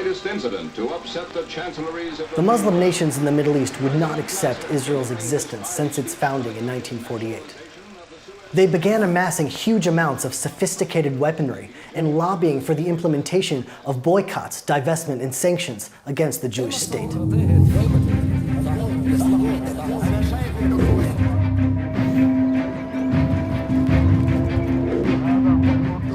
latest incident to upset the chancelleries of The Muslim nations in the Middle East would not accept Israel's existence since its founding in 1948. They began amassing huge amounts of sophisticated weaponry and lobbying for the implementation of boycotts, divestment, and sanctions against the Jewish state.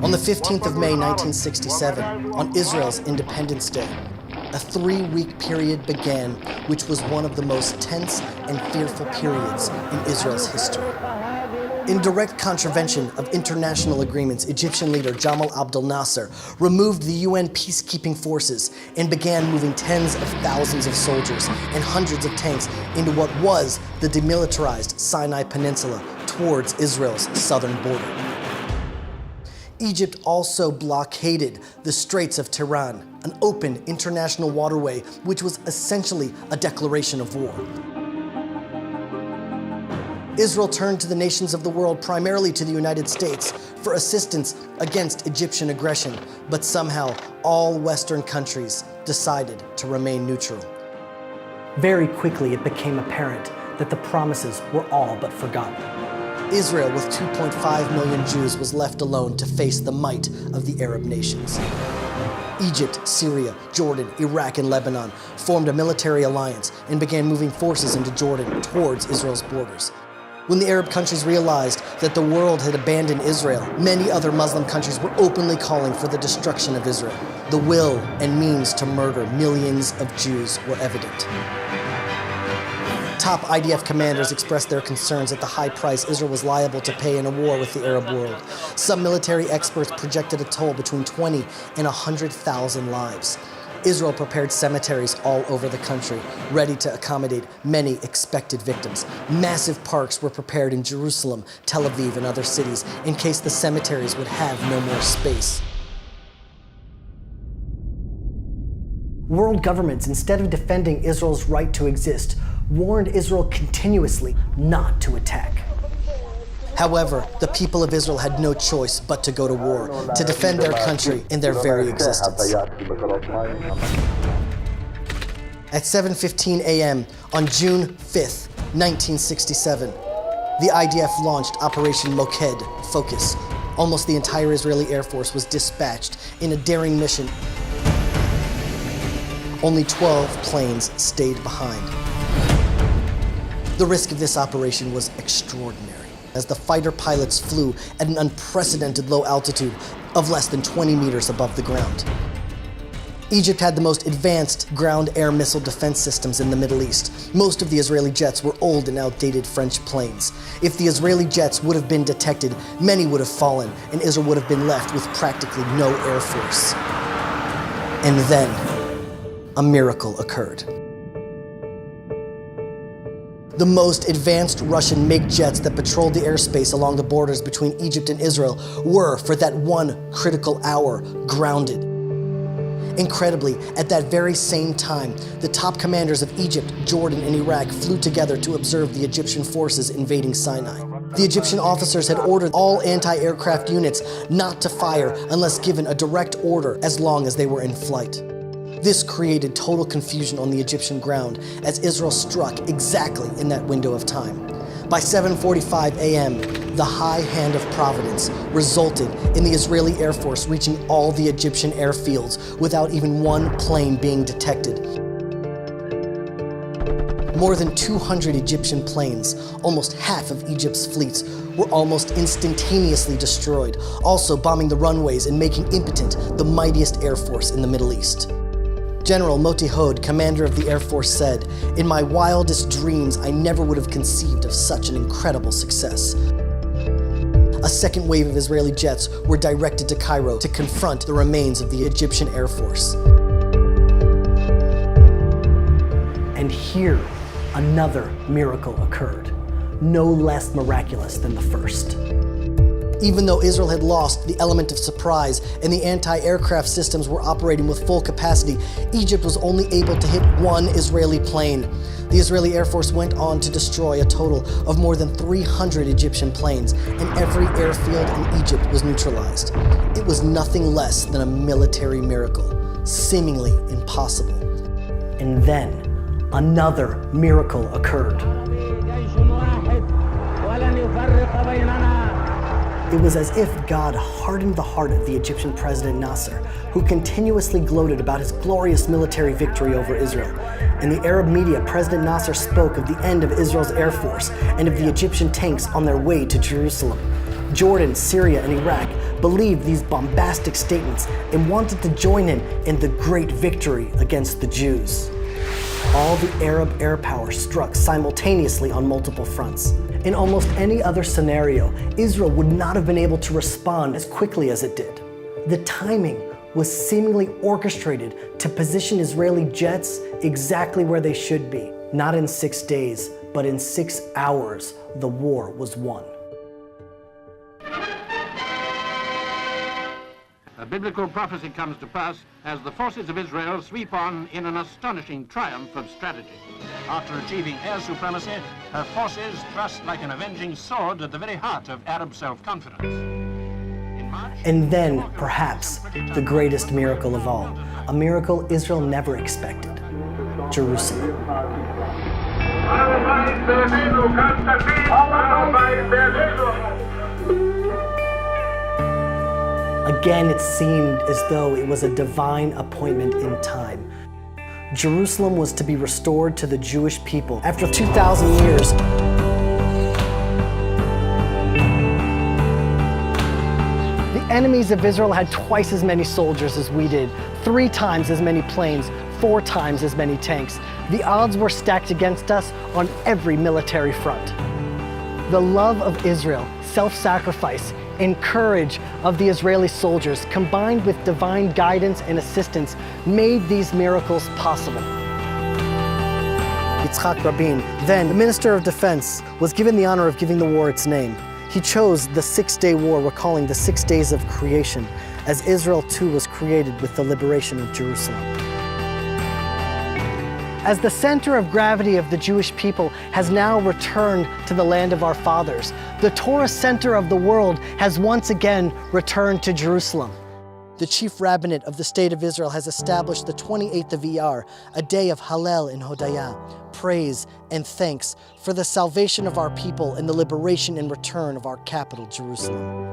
On the 15th of May, 1967, on Israel's Independence Day, a 3-week period began, which was one of the most tense and fearful periods in Israel's history. In direct contravention of international agreements, Egyptian leader Jamal Abdel Nasser removed the UN peacekeeping forces and began moving tens of thousands of soldiers and hundreds of tanks into what was the demilitarized Sinai Peninsula towards Israel's southern border. Egypt also blockaded the Straits of Tiran, an open international waterway which was essentially a declaration of war. Israel turned to the nations of the world, primarily to the United States, for assistance against Egyptian aggression, but somehow all Western countries decided to remain neutral. Very quickly, it became apparent that the promises were all but forgotten. Israel, with 2.5 million Jews, was left alone to face the might of the Arab nations. Egypt, Syria, Jordan, Iraq, and Lebanon formed a military alliance and began moving forces into Jordan towards Israel's borders. When the Arab countries realized that the world had abandoned Israel, many other Muslim countries were openly calling for the destruction of Israel. The will and means to murder millions of Jews were evident. Top IDF commanders expressed their concerns at the high price Israel was liable to pay in a war with the Arab world. Some military experts projected a toll between 20 and 100,000 lives. Israel prepared cemeteries all over the country, ready to accommodate many expected victims. Massive parks were prepared in Jerusalem, Tel Aviv, and other cities in case the cemeteries would have no more space. World governments, instead of defending Israel's right to exist, warned Israel continuously not to attack. However, the people of Israel had no choice but to go to war, to defend their country and their very existence. At 7:15 a.m. on June 5th, 1967, the IDF launched Operation Moked, Focus. Almost the entire Israeli Air Force was dispatched in a daring mission. Only 12 planes stayed behind. The risk of this operation was extraordinary, as the fighter pilots flew at an unprecedented low altitude of less than 20 meters above the ground. Egypt had the most advanced ground-air missile defense systems in the Middle East. Most of the Israeli jets were old and outdated French planes. If the Israeli jets would have been detected, many would have fallen, and Israel would have been left with practically no air force. And then, a miracle occurred. The most advanced Russian MiG jets that patrolled the airspace along the borders between Egypt and Israel were, for that one critical hour, grounded. Incredibly, at that very same time, the top commanders of Egypt, Jordan, and Iraq flew together to observe the Egyptian forces invading Sinai. The Egyptian officers had ordered all anti-aircraft units not to fire unless given a direct order as long as they were in flight. This created total confusion on the Egyptian ground as Israel struck exactly in that window of time. By 7:45 a.m., the high hand of Providence resulted in the Israeli Air Force reaching all the Egyptian airfields without even one plane being detected. More than 200 Egyptian planes, almost half of Egypt's fleets, were almost instantaneously destroyed, also bombing the runways and making impotent the mightiest air force in the Middle East. General Moti Hod, commander of the Air Force, said, "In my wildest dreams, I never would have conceived of such an incredible success." A second wave of Israeli jets were directed to Cairo to confront the remains of the Egyptian Air Force. And here, another miracle occurred, no less miraculous than the first. Even though Israel had lost the element of surprise and the anti-aircraft systems were operating with full capacity, Egypt was only able to hit one Israeli plane. The Israeli Air Force went on to destroy a total of more than 300 Egyptian planes, and every airfield in Egypt was neutralized. It was nothing less than a military miracle. seemingly impossible. And then another miracle occurred. It was as if God hardened the heart of the Egyptian president Nasser, who continuously gloated about his glorious military victory over Israel. In the Arab media, President Nasser spoke of the end of Israel's air force and of the Egyptian tanks on their way to Jerusalem. Jordan, Syria, and Iraq believed these bombastic statements and wanted to join him in the great victory against the Jews. All the Arab air power struck simultaneously on multiple fronts. In almost any other scenario, Israel would not have been able to respond as quickly as it did. The timing was seemingly orchestrated to position Israeli jets exactly where they should be. Not in 6 days, but in 6 hours, the war was won. A biblical prophecy comes to pass as the forces of Israel sweep on in an astonishing triumph of strategy. After achieving air supremacy, her forces thrust like an avenging sword at the very heart of Arab self-confidence. And then, perhaps, the greatest miracle of all, a miracle Israel never expected: Jerusalem. Again, it seemed as though it was a divine appointment in time. Jerusalem was to be restored to the Jewish people after 2,000 years. The enemies of Israel had twice as many soldiers as we did, 3 times as many planes, 4 times as many tanks. The odds were stacked against us on every military front. The love of Israel, self-sacrifice, and courage of the Israeli soldiers, combined with divine guidance and assistance, made these miracles possible. Yitzhak Rabin, then the Minister of Defense, was given the honor of giving the war its name. He chose the 6-Day War, recalling the 6 days of creation, as Israel too was created with the liberation of Jerusalem. As the center of gravity of the Jewish people has now returned to the land of our fathers, the Torah center of the world has once again returned to Jerusalem. The chief rabbinate of the State of Israel has established the 28th of Iyar, a day of Hallel and Hodayah, praise and thanks for the salvation of our people and the liberation and return of our capital, Jerusalem.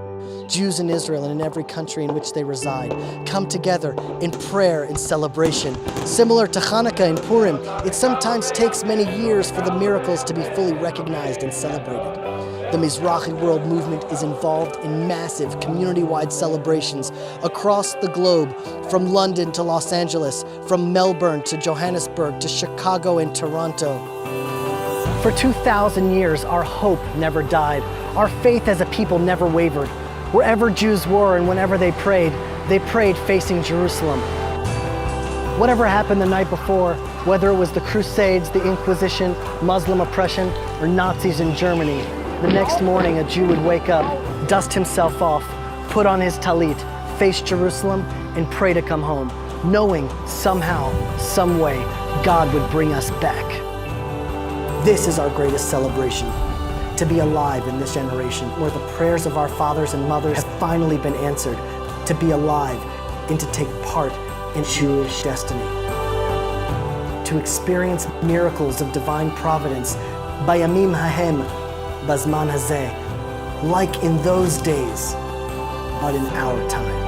Jews in Israel and in every country in which they reside come together in prayer and celebration. Similar to Hanukkah and Purim, it sometimes takes many years for the miracles to be fully recognized and celebrated. The Mizrahi World Movement is involved in massive community-wide celebrations across the globe, from London to Los Angeles, from Melbourne to Johannesburg to Chicago and Toronto. For 2,000 years, our hope never died. Our faith as a people never wavered. Wherever Jews were and whenever they prayed facing Jerusalem. Whatever happened the night before, whether it was the Crusades, the Inquisition, Muslim oppression, or Nazis in Germany, the next morning a Jew would wake up, dust himself off, put on his talit, face Jerusalem, and pray to come home, knowing somehow, some way, God would bring us back. This is our greatest celebration. To be alive in this generation where the prayers of our fathers and mothers have finally been answered, to be alive and to take part in Jewish destiny. To experience miracles of divine providence, Bayamim Hahem, Bazman Hazeh, like in those days, but in our time.